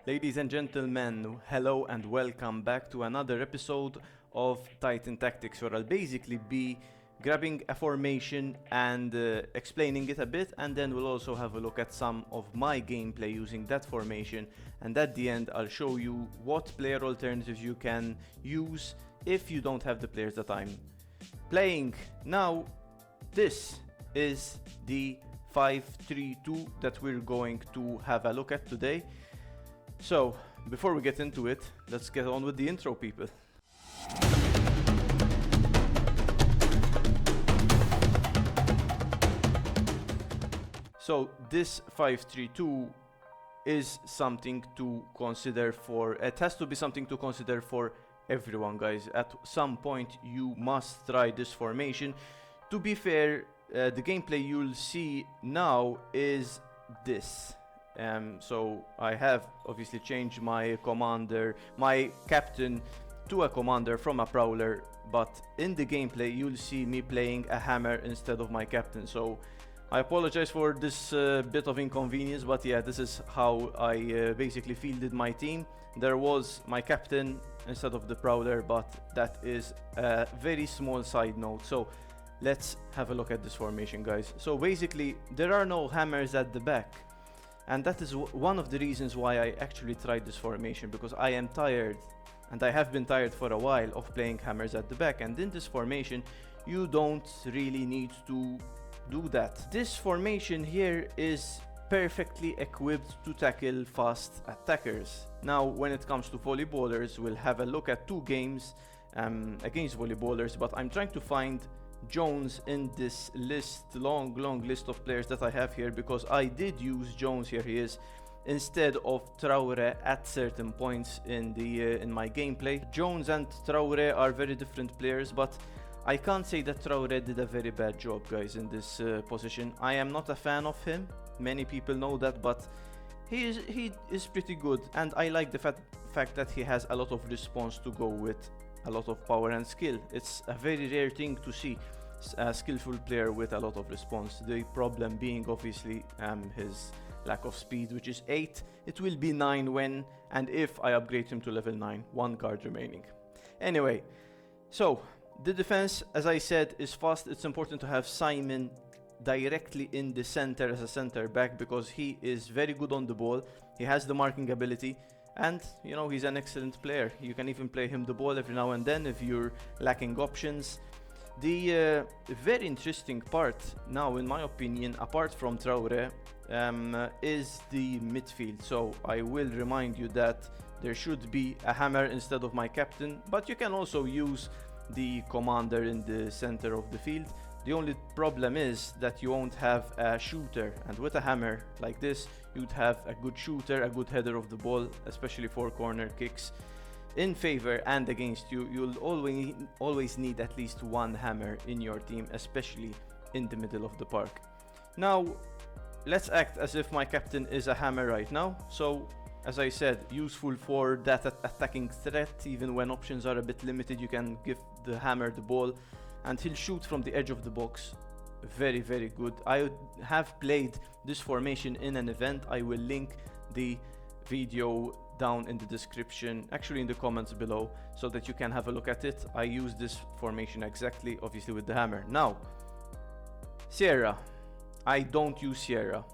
Ladies and gentlemen, hello and welcome back to another episode of Titan Tactics, where I'll basically be grabbing a formation and explaining it a bit, and then we'll also have a look at some of my gameplay using that formation, and at the end I'll show you what player alternatives you can use if you don't have the players that I'm playing. Now, this is the 5-3-2 that we're going to have a look at today. So, before we get into it, let's get on with the intro, people. So, this 5-3-2 is something to consider for, it has to be something to consider for everyone, guys. At some point, you must try this formation. To be fair, the gameplay you'll see now is this. So I have obviously changed my captain to a commander from a prowler, but in the gameplay you'll see me playing a hammer instead of my captain. So I apologize for this bit of inconvenience, but yeah, this is how I basically fielded my team. There was my captain instead of the prowler, but that is a very small side note. So let's have a look at this formation, guys. So basically there are no hammers at the back. And that is one of the reasons why I actually tried this formation, because I am tired, and I have been tired for a while, of playing hammers at the back. And in this formation, you don't really need to do that. This formation here is perfectly equipped to tackle fast attackers. Now, when it comes to volleyballers, we'll have a look at two games against volleyballers, but I'm trying to find Jones in this list, long list of players that I have here, because I did use Jones, here he is, instead of Traore at certain points in my gameplay. Jones and Traore are very different players, but I can't say that Traore did a very bad job, guys, in this position. I am not a fan of him, many people know that, but he is pretty good, and I like the fact that he has a lot of response to go with a lot of power and skill. It's a very rare thing to see a skillful player with a lot of response. The problem being obviously his lack of speed, which is 8. It will be 9 when and if I upgrade him to level 9. 1 card remaining. Anyway, so the defense, as I said, is fast. It's important to have Simon directly in the center as a center back, because he is very good on the ball. He has the marking ability, and you know, he's an excellent player. You can even play him the ball every now and then if you're lacking options. The very interesting part now, in my opinion, apart from Traore, is the midfield. So I will remind you that there should be a hammer instead of my captain, but you can also use the commander in the center of the field. The only problem is that you won't have a shooter, and with a hammer like this you'd have a good shooter, a good header of the ball, especially for corner kicks. In favor and against you, you'll always need at least one hammer in your team, especially in the middle of the park. Now let's act as if my captain is a hammer right now. So as I said, useful for that attacking threat. Even when options are a bit limited, you can give the hammer the ball and he'll shoot from the edge of the box. Very, very good. I have played this formation in an event. I will link the video down in the description, actually in the comments below, so that you can have a look at it. I use this formation exactly, obviously with the hammer. Now, Sierra. I don't use Sierra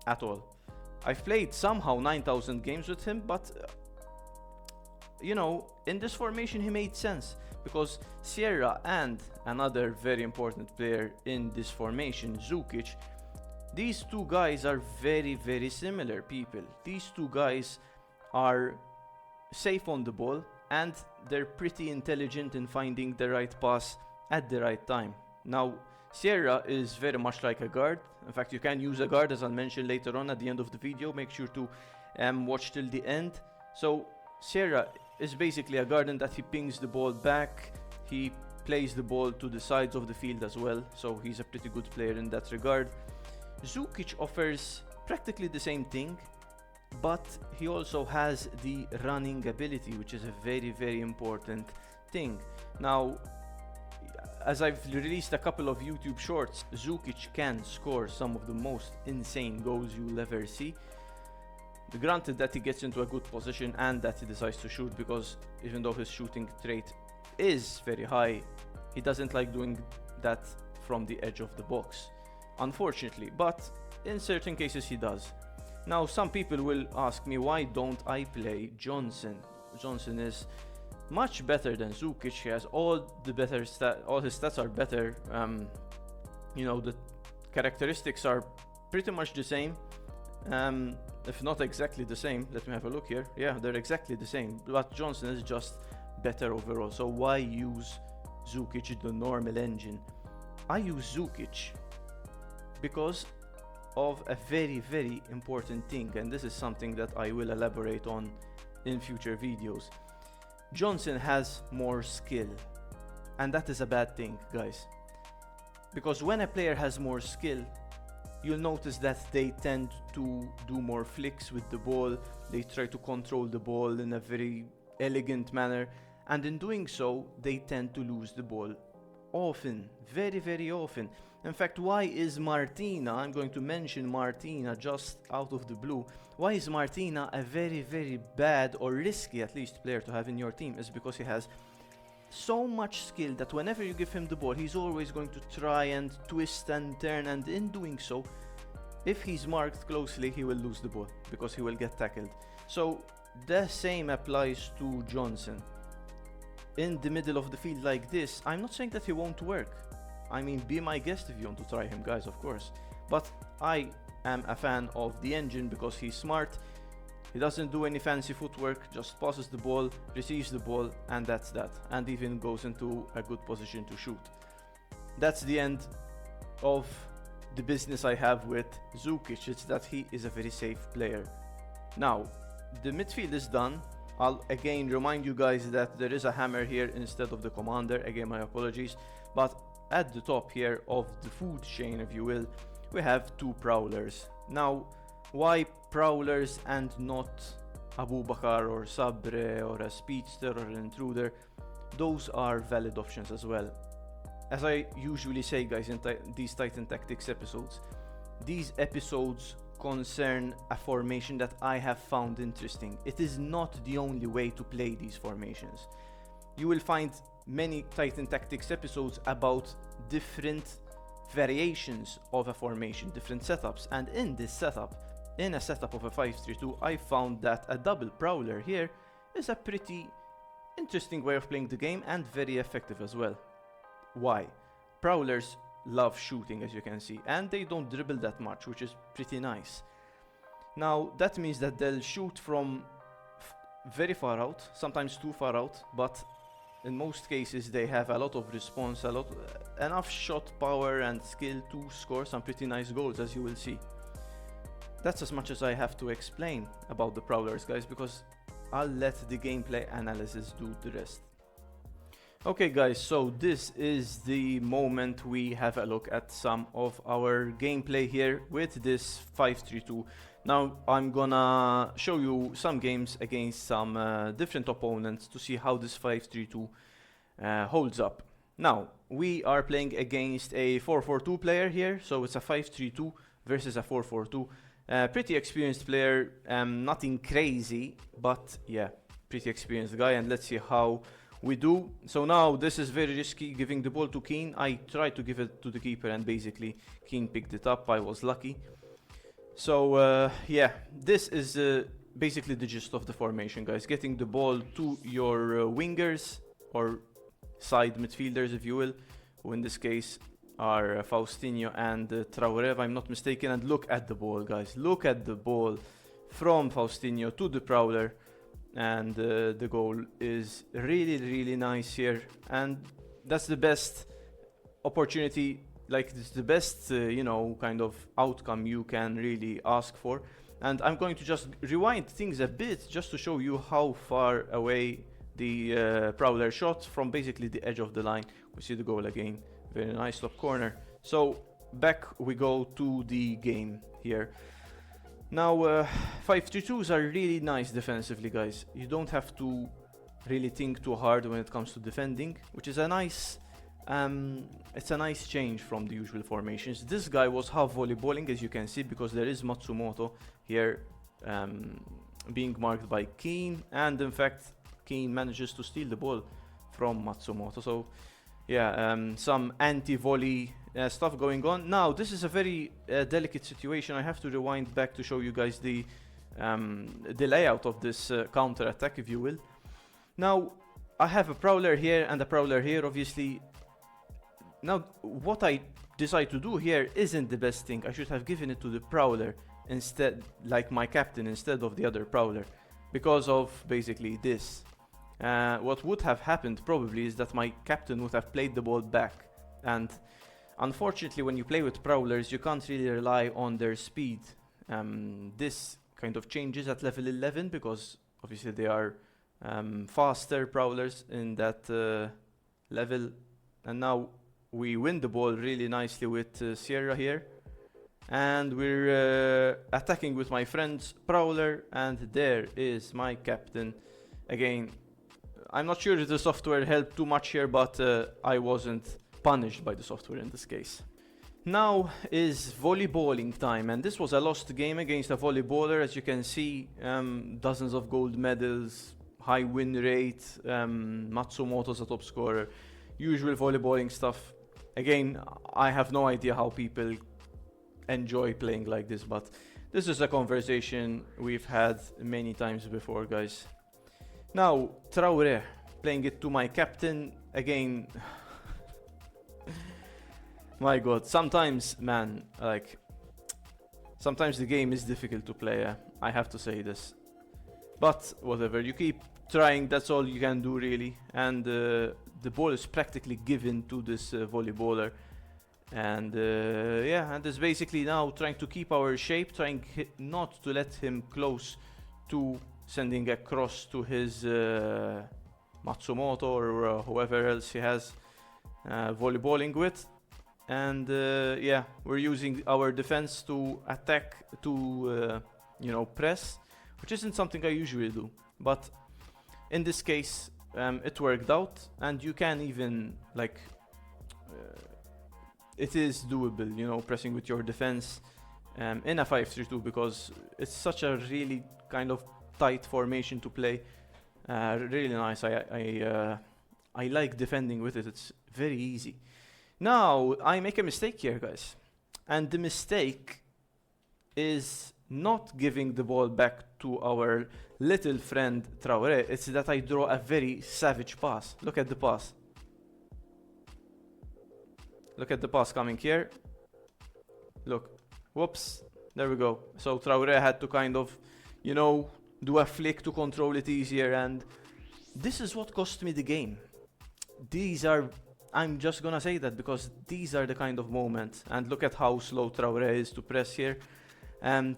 at all. I've played somehow 9,000 games with him, but you know, in this formation he made sense, because Sierra and another very important player in this formation, Zukic, these two guys are very, very similar, people. These two guys are safe on the ball, and they're pretty intelligent in finding the right pass at the right time. Now, Sierra is very much like a guard. In fact, you can use a guard, as I'll mention later on at the end of the video. Make sure to watch till the end. So Sierra is basically a guard in that he pings the ball back. He plays the ball to the sides of the field as well, so he's a pretty good player in that regard. Zukic offers practically the same thing, but he also has the running ability, which is a very, very important thing. Now, as I've released a couple of YouTube shorts, Zukic can score some of the most insane goals you'll ever see. Granted that he gets into a good position and that he decides to shoot, because even though his shooting trait is very high, he doesn't like doing that from the edge of the box, unfortunately, but in certain cases he does. Now some people will ask me, why don't I play Johnson? Johnson is much better than Zukic. He has all the better all his stats are better. You know, the characteristics are pretty much the same, if not exactly the same. Let me have a look here. Yeah, they're exactly the same, but Johnson is just better overall. So why use Zukic, the normal engine? I use Zukic because of a very important thing, and this is something that I will elaborate on in future videos. Johnson has more skill, and that is a bad thing, guys, because when a player has more skill, you'll notice that they tend to do more flicks with the ball. They try to control the ball in a very elegant manner, and in doing so they tend to lose the ball often, very often. In fact, why is Martina, I'm going to mention Martina just out of the blue, why is Martina a very bad, or risky at least, player to have in your team? Is because he has so much skill that whenever you give him the ball, he's always going to try and twist and turn, and in doing so, if he's marked closely, he will lose the ball because he will get tackled. So the same applies to Johnson. In the middle of the field like this, I'm not saying that he won't work. I mean, be my guest if you want to try him, guys, of course. But I am a fan of the engine because he's smart. He doesn't do any fancy footwork, just passes the ball, receives the ball, and that's that. And even goes into a good position to shoot. That's the end of the business I have with Zukic. It's that he is a very safe player. Now, the midfield is done. I'll again remind you guys that there is a hammer here instead of the commander. Again, my apologies. But at the top here of the food chain, if you will, we have two prowlers. Now, why prowlers and not Abu Bakr or Sabre or a speedster or an intruder? Those are valid options as well. As I usually say, guys, in these Titan Tactics episodes, these episodes concern a formation that I have found interesting. It is not the only way to play these formations. You will find many Titan Tactics episodes about different variations of a formation, different setups, and in this setup, in a setup of a 5-3-2, I found that a double prowler here is a pretty interesting way of playing the game and very effective as well. Why? Prowlers love shooting, as you can see, and they don't dribble that much, which is pretty nice. Now that means that they'll shoot from very far out, sometimes too far out, but in most cases they have a lot of response, enough shot power and skill to score some pretty nice goals, as you will see. That's as much as I have to explain about the prowlers, guys, because I'll let the gameplay analysis do the rest. Okay guys, so this is the moment we have a look at some of our gameplay here with this 5-3-2. Now I'm gonna show you some games against some different opponents to see how this 5-3-2 holds up. Now, we are playing against a 4-4-2 player here, so it's a 5-3-2 versus a 4-4-2. Pretty experienced player, nothing crazy, but yeah, pretty experienced guy, and let's see how we do. So now this is very risky, giving the ball to Keen. I tried to give it to the keeper and basically Keen picked it up. I was lucky. So yeah, this is basically the gist of the formation, guys. Getting the ball to your wingers or side midfielders, if you will, who in this case are Faustino and Traoré, if I'm not mistaken. And look at the ball, guys. Look at the ball from Faustino to the prowler. And the goal is really nice here, and that's the best opportunity, like it's the best you know, kind of outcome you can really ask for. And I'm going to just rewind things a bit just to show you how far away the prowler shot from basically the edge of the line. We see the goal again, very nice top corner. So back we go to the game here. Now, 5-3-2s are really nice defensively, guys. You don't have to really think too hard when it comes to defending, which is a nice, it's a nice change from the usual formations. This guy was half volleyballing, as you can see, because there is Matsumoto here being marked by Keen, and in fact Keen manages to steal the ball from Matsumoto. So yeah, some anti-volley stuff going on. Now this is a very delicate situation. I have to rewind back to show you guys the layout of this counter attack, if you will. Now I have a prowler here and a prowler here, obviously. Now what I decide to do here isn't the best thing. I should have given it to the prowler instead, like my captain, instead of the other prowler, because of basically this. What would have happened probably is that my captain would have played the ball back, and unfortunately when you play with prowlers you can't really rely on their speed. This kind of changes at level 11 because obviously they are faster prowlers in that level, and now we win the ball really nicely with Sierra here, and we're attacking with my friend's prowler, and there is my captain. Again, I'm not sure if the software helped too much here, but I wasn't punished by the software in this case. Now is volleyballing time, and this was a lost game against a volleyballer. As you can see, dozens of gold medals, high win rate, Matsumoto's a top scorer, usual volleyballing stuff. Again, I have no idea how people enjoy playing like this, but this is a conversation we've had many times before, guys. Now, Traoré, playing it to my captain. Again, my god, sometimes, man, like, sometimes the game is difficult to play, I have to say this. But, whatever, you keep trying, that's all you can do, really. And the ball is practically given to this volleyballer. And yeah, and it's basically now trying to keep our shape, trying not to let him close to sending a cross to his Matsumoto or whoever else he has volleyballing with. And yeah, we're using our defense to attack, to you know, press, which isn't something I usually do, but in this case it worked out, and you can even, like, it is doable, you know, pressing with your defense in a 5-3-2, because it's such a really kind of tight formation to play. Really nice. I like defending with it. It's very easy. Now I make a mistake here, guys, and the mistake is not giving the ball back to our little friend Traoré. It's that I draw a very savage pass. Look at the pass. Look at the pass coming here. Look. Whoops. There we go. So Traoré had to kind of, you know, do a flick to control it easier, and this is what cost me the game. These are, I'm just gonna say that because these are the kind of moments, and look at how slow Traoré is to press here.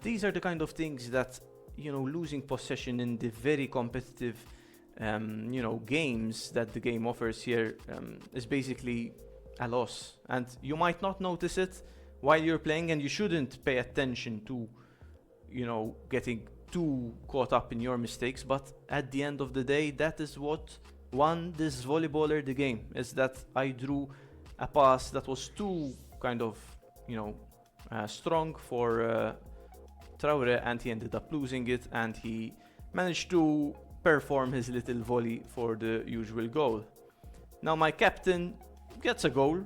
These are the kind of things that, you know, losing possession in the very competitive, you know, games that the game offers here is basically a loss. And you might not notice it while you're playing, and you shouldn't pay attention to, you know, getting too caught up in your mistakes, but at the end of the day, that is what won this volleyballer the game, is that I drew a pass that was too kind of, you know, strong for Traoré, and he ended up losing it, and he managed to perform his little volley for the usual goal. Now my captain gets a goal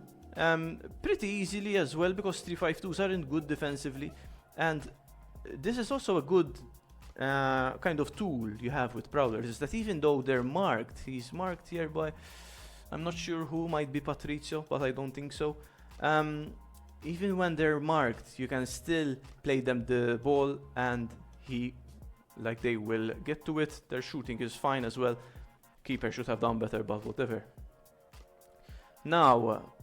pretty easily as well, because 3-5-2s aren't good defensively, and this is also a good kind of tool you have with prowlers, is that even though they're marked, he's marked here by, I'm not sure who, might be Patrizio, but I don't think so. Even when they're marked, you can still play them the ball, and they will get to it. Their shooting is fine as well. Keeper should have done better, but whatever. Now,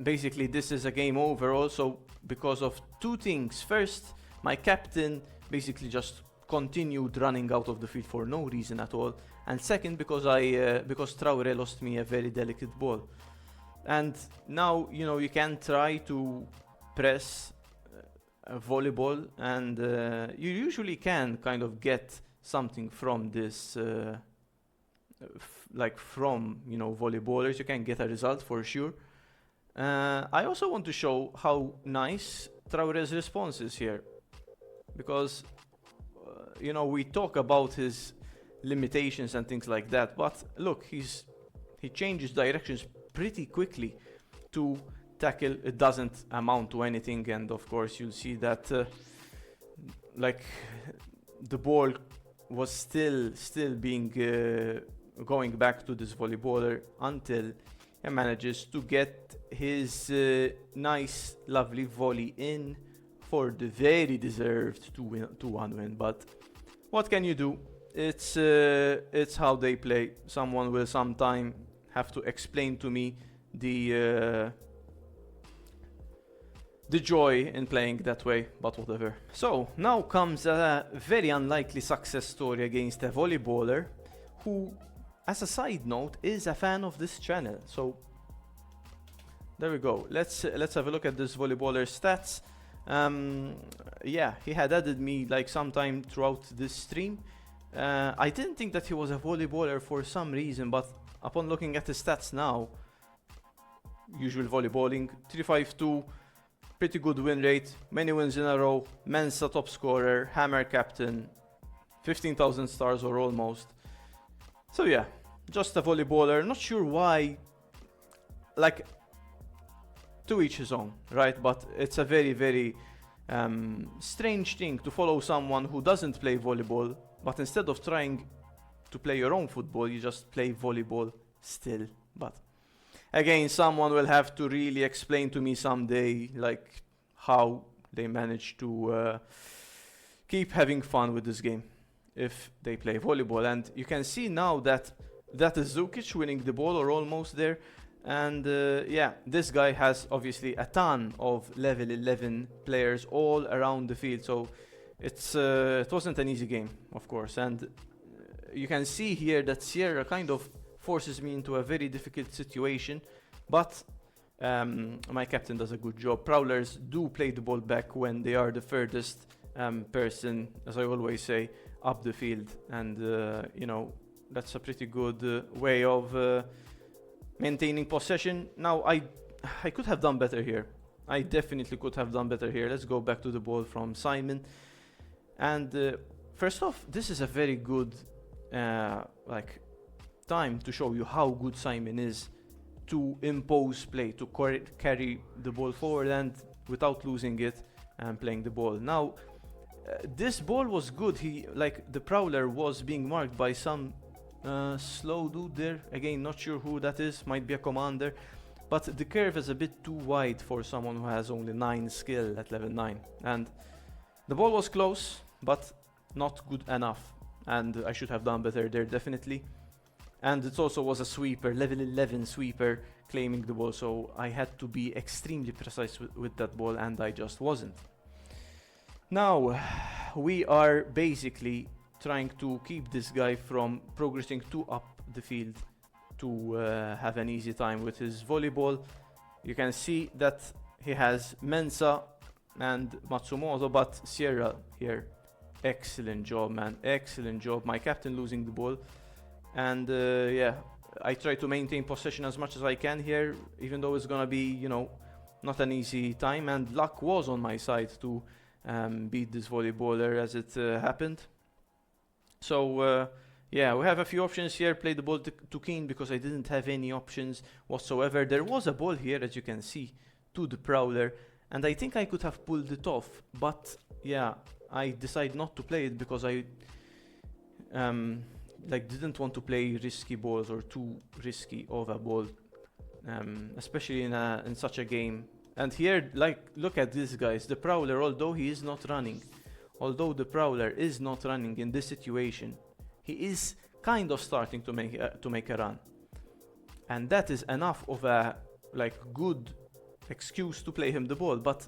basically this is a game over also because of two things. First, my captain basically just continued running out of the field for no reason at all, and second, because Traoré lost me a very delicate ball. And now, you know, you can try to press a volleyball, and you usually can kind of get something from this, from, you know, volleyballers. You can get a result for sure. I also want to show how nice Traoré's response is here, because you know, we talk about his limitations and things like that, but look, he changes directions pretty quickly to tackle. It doesn't amount to anything, and of course you'll see that like the ball was still being going back to this volleyballer until he manages to get his nice lovely volley in for the very deserved 2-1 win. But what can you do? It's how they play. Someone will sometime have to explain to me the joy in playing that way, but whatever. So now comes a very unlikely success story against a volleyballer who, as a side note, is a fan of this channel. So there we go. Let's have a look at this volleyballer's stats. Yeah, he had added me like sometime throughout this stream. I didn't think that he was a volleyballer for some reason, but upon looking at his stats now, usual volleyballing, 352, pretty good win rate, many wins in a row, Mensa top scorer, Hammer captain, 15,000 stars or almost. So yeah, just a volleyballer. Not sure why, like, to each his own, right? But it's a very, very strange thing to follow someone who doesn't play volleyball, but instead of trying to play your own football, you just play volleyball still. But again, someone will have to really explain to me someday, like, how they manage to keep having fun with this game if they play volleyball. And you can see now that is Zukic winning the ball or almost there. And yeah, this guy has obviously a ton of level 11 players all around the field. So it wasn't an easy game, of course. And you can see here that Sierra kind of forces me into a very difficult situation, but my captain does a good job. Prowlers do play the ball back when they are the furthest person, as I always say, up the field, and you know, that's a pretty good way of maintaining possession. Now I could have done better here. I definitely could have done better here. Let's go back to the ball from Simon. And first off, this is a very good like time to show you how good Simon is to impose play, to carry the ball forward and without losing it and playing the ball. Now this ball was good. The Prowler was being marked by some slow dude there. Again, not sure who that is, might be a commander, but the curve is a bit too wide for someone who has only 9 skill at level 9, and the ball was close but not good enough, and I should have done better there definitely. And it also was a sweeper, level 11 sweeper, claiming the ball, so I had to be extremely precise with that ball, and I just wasn't. Now we are basically trying to keep this guy from progressing too up the field to have an easy time with his volleyball. You can see that he has Mensa and Matsumoto, but Sierra here, excellent job, man, excellent job. My captain losing the ball, and yeah, I try to maintain possession as much as I can here, even though it's gonna be, you know, not an easy time, and luck was on my side to beat this volleyballer as it happened. So yeah, we have a few options here. Play the ball to Keen because I didn't have any options whatsoever. There was a ball here, as you can see, to the Prowler, and I think I could have pulled it off, but yeah, I decided not to play it because I didn't want to play risky balls or too risky of a ball, especially in such a game. And here, like, look at this, guys. The Prowler, although he is not running, although the Prowler is not running in this situation, he is kind of starting to make a run, and that is enough of a good excuse to play him the ball. But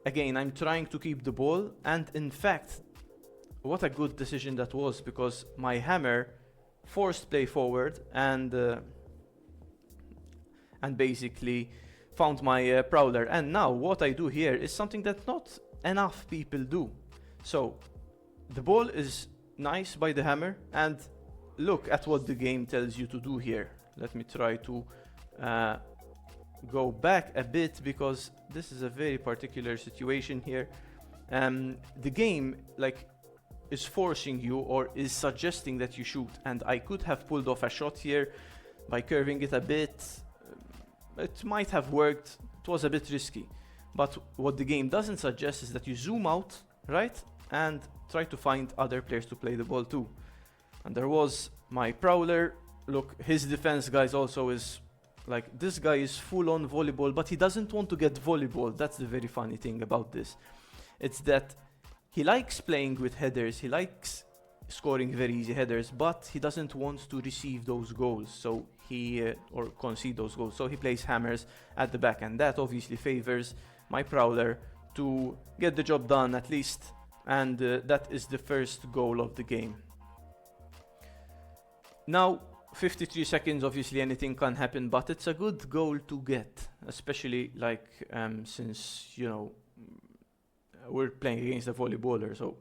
again, I'm trying to keep the ball, and in fact, what a good decision that was, because my Hammer forced play forward and basically found my Prowler. And now what I do here is something that not enough people do. So the ball is nice by the Hammer, and look at what the game tells you to do here. Let me try to go back a bit, because this is a very particular situation here. The game, is forcing you or is suggesting that you shoot. And I could have pulled off a shot here by curving it a bit. It might have worked. It was a bit risky. But what the game doesn't suggest is that you zoom out, right? And try to find other players to play the ball to. And there was my Prowler. Look, his defense, guys, also is like, this guy is full on volleyball, but he doesn't want to get volleyball. That's the very funny thing about this. It's that he likes playing with headers, he likes scoring very easy headers, but he doesn't want to receive those goals, so he or concede those goals. So he plays hammers at the back, and that obviously favors my Prowler to get the job done at least, and that is the first goal of the game. Now, 53 seconds, obviously anything can happen, but it's a good goal to get, especially like since, you know, we're playing against a volleyballer, so,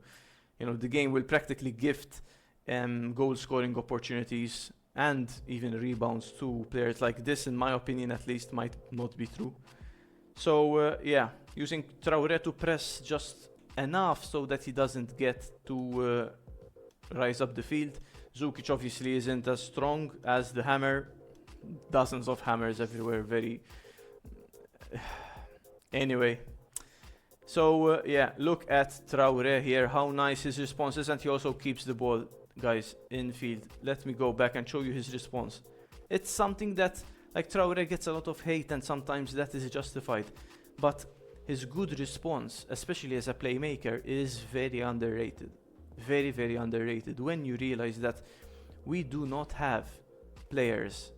you know, the game will practically gift goal scoring opportunities and even rebounds to players like this, in my opinion at least, might not be true. So yeah, using Traoré to press just enough so that he doesn't get to rise up the field. Zukic obviously isn't as strong as the hammer. Dozens of hammers everywhere, very... Anyway. So yeah, look at Traoré here, how nice his response is, and he also keeps the ball, guys, in field. Let me go back and show you his response. It's something that, like, Traoré gets a lot of hate and sometimes that is justified. But his good response, especially as a playmaker, is very underrated. Very, very underrated when you realize that we do not have players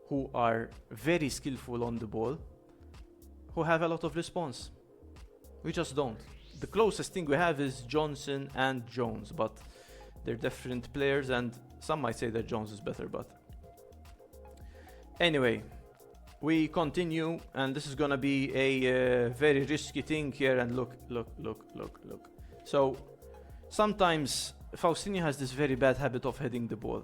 who are very skillful on the ball who have a lot of response. We just don't. The closest thing we have is Johnson and Jones, but they're different players, and some might say that Jones is better, but anyway, we continue, and this is gonna be a very risky thing here, and look. So sometimes Faustino has this very bad habit of heading the ball,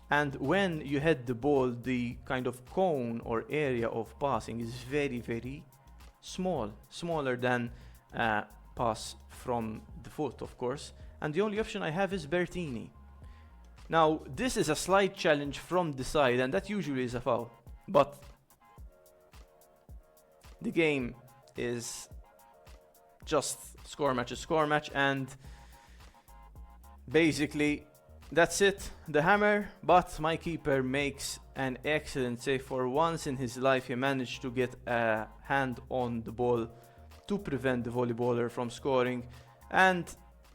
and when you head the ball, the kind of cone or area of passing is very, very small, smaller than pass from the foot, of course, and the only option I have is Bertini. Now this is a slight challenge from the side, and that usually is a foul, but the game is just score match, and basically that's it, the hammer. But my keeper makes an excellent save. For once in his life he managed to get a hand on the ball to prevent the volleyballer from scoring, and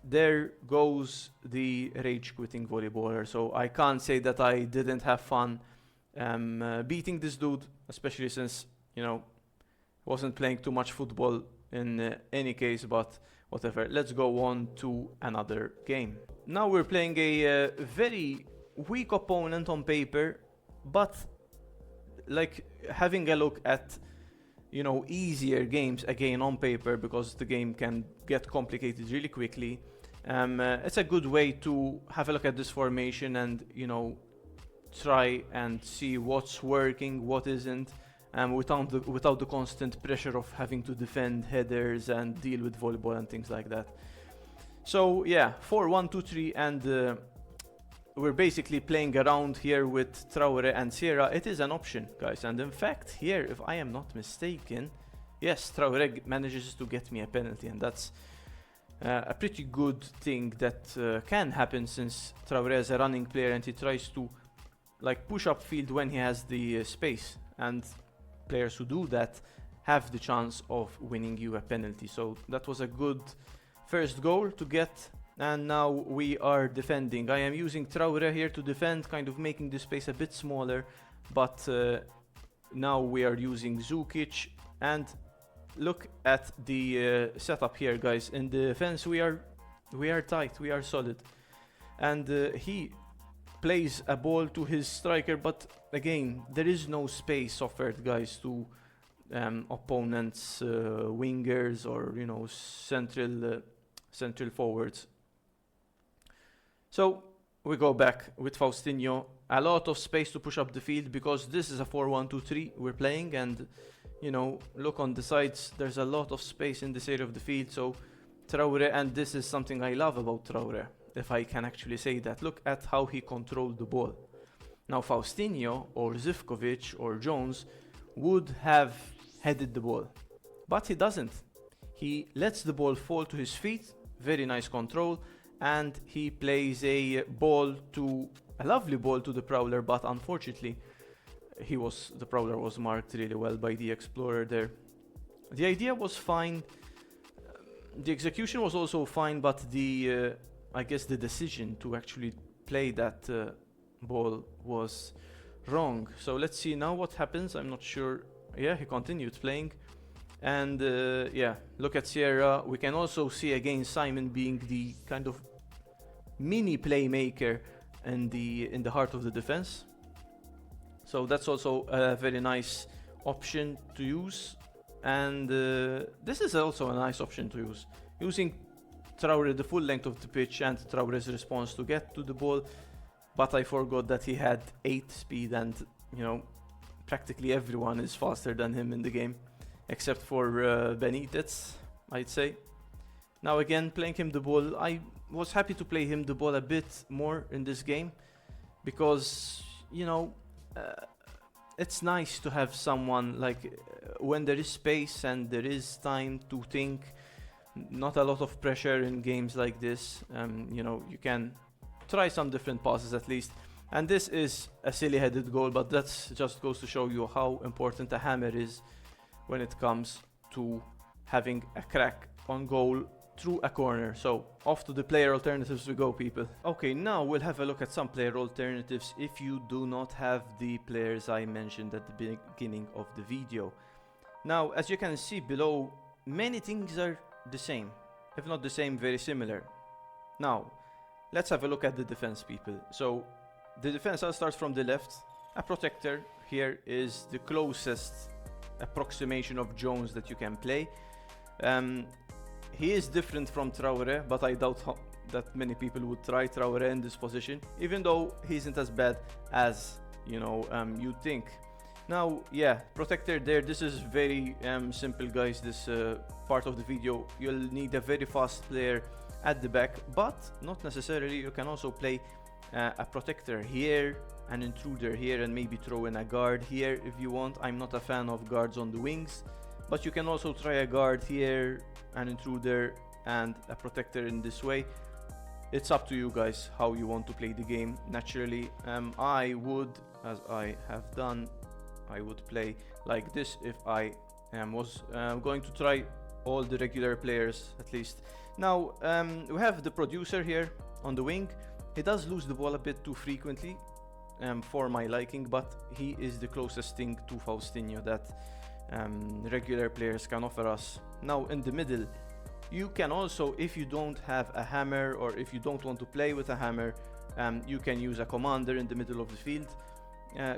there goes the rage quitting volleyballer. So I can't say that I didn't have fun beating this dude, especially since, you know, wasn't playing too much football in any case, but whatever. Let's go on to another game. Now we're playing a very weak opponent on paper, but like having a look at, you know, easier games again on paper, because the game can get complicated really quickly. It's a good way to have a look at this formation and, you know, try and see what's working, what isn't, without the constant pressure of having to defend headers and deal with volleyball and things like that. So yeah, 4-1-2-3, and we're basically playing around here with Traoré and Sierra. It is an option, guys, and in fact here, if I am not mistaken, yes, Traoré manages to get me a penalty, and that's a pretty good thing that can happen, since Traoré is a running player and he tries to like push up field when he has the space, and players who do that have the chance of winning you a penalty. So that was a good first goal to get, and now we are defending. I am using Traoré here to defend, kind of making the space a bit smaller, but now we are using Zukic, and look at the setup here, guys. In defense we are tight, we are solid, and he plays a ball to his striker, but again there is no space offered, guys, to opponents' wingers or, you know, central forwards. So we go back with Faustino. A lot of space to push up the field, because this is a 4-1-2-3 we're playing, and, you know, look on the sides, there's a lot of space in this area of the field, so Traore, and this is something I love about Traore, if I can actually say that. Look at how he controlled the ball. Now Faustinho or Zivkovic or Jones would have headed the ball, but he doesn't. He lets the ball fall to his feet, very nice control, and he plays a lovely ball to the Prowler, but unfortunately the Prowler was marked really well by the Explorer there. The idea was fine, the execution was also fine, but I guess the decision to actually play that ball was wrong. So let's see now what happens. I'm not sure. Yeah, he continued playing. And yeah, look at Sierra. We can also see again Simon being the kind of mini playmaker in the heart of the defense. So that's also a very nice option to use. And this is also a nice option to use. Using Traore the full length of the pitch and Traore's response to get to the ball. But I forgot that he had 8 speed, and you know, practically everyone is faster than him in the game, except for Benitez, I'd say. Now again, playing him the ball, I was happy to play him the ball a bit more in this game, because, you know, it's nice to have someone like when there is space and there is time to think, not a lot of pressure in games like this. You know, you can try some different passes at least. And this is a silly headed goal, but that just goes to show you how important a hammer is when it comes to having a crack on goal through a corner. So off to the player alternatives we go, people. Okay, now we'll have a look at some player alternatives if you do not have the players I mentioned at the beginning of the video. Now, as you can see below, many things are the same, if not the same, very similar. Now, let's have a look at the defense, people. So the defense, I'll start from the left. A protector here is the closest approximation of Jones that you can play. He is different from Traore, but I doubt that many people would try Traore in this position, even though he isn't as bad as, you know, you'd think. Now, yeah, protector there. This is very simple, guys. This part of the video, you'll need a very fast player at the back, but not necessarily. You can also play a protector here, an intruder here, and maybe throw in a guard here if you want. I'm not a fan of guards on the wings, but you can also try a guard here, an intruder, and a protector in this way. It's up to you guys how you want to play the game. Naturally, I would, as I have done, I would play like this if I was going to try all the regular players at least. Now, we have the producer here on the wing. He does lose the ball a bit too frequently for my liking, but he is the closest thing to Faustinho that regular players can offer us. Now, in the middle, you can also, if you don't have a hammer or if you don't want to play with a hammer, you can use a commander in the middle of the field.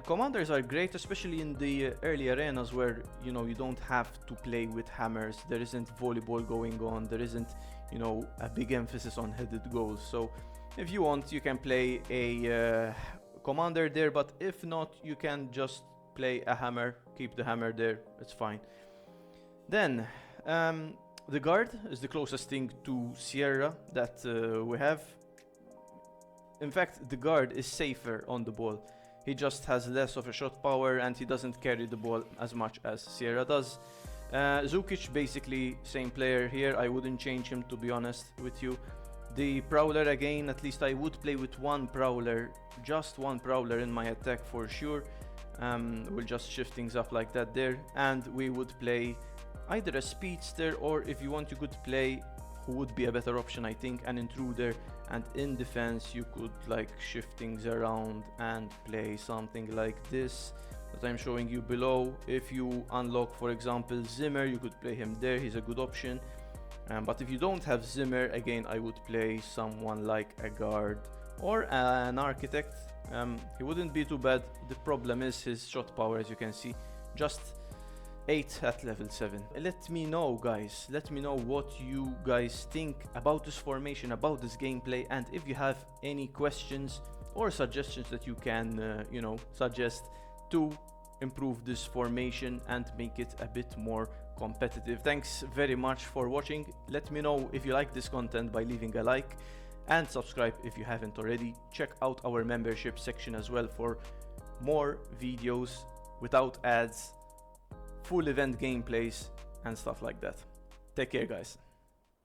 Commanders are great, especially in the early arenas where, you know, you don't have to play with hammers. There isn't volleyball going on. There isn't, you know, a big emphasis on headed goals. So if you want, you can play a commander there, but if not, you can just play a hammer, keep the hammer there, it's fine. Then the guard is the closest thing to Sierra that we have. In fact, the guard is safer on the ball. He just has less of a shot power and he doesn't carry the ball as much as Sierra does. Zukic, basically same player here. I wouldn't change him, to be honest with you. The Prowler, again, at least I would play with one Prowler, just one Prowler in my attack for sure. We'll just shift things up like that there, and we would play either a Speedster, or if you want, you could play, who would be a better option, I think, an Intruder. And in defense, you could like shift things around and play something like this that I'm showing you below. If you unlock, for example, Zimmer, you could play him there. He's a good option. But if you don't have Zimmer, again, I would play someone like a guard or an architect. He wouldn't be too bad. The problem is his shot power, as you can see, just 8 at level 7. Let me know, guys. Let me know what you guys think about this formation, about this gameplay, and if you have any questions or suggestions that you can, suggest to improve this formation and make it a bit more competitive. Thanks very much for watching. Let me know if you like this content by leaving a like, and subscribe if you haven't already. Check out our membership section as well for more videos without ads, full event gameplays and stuff like that. Take care, guys.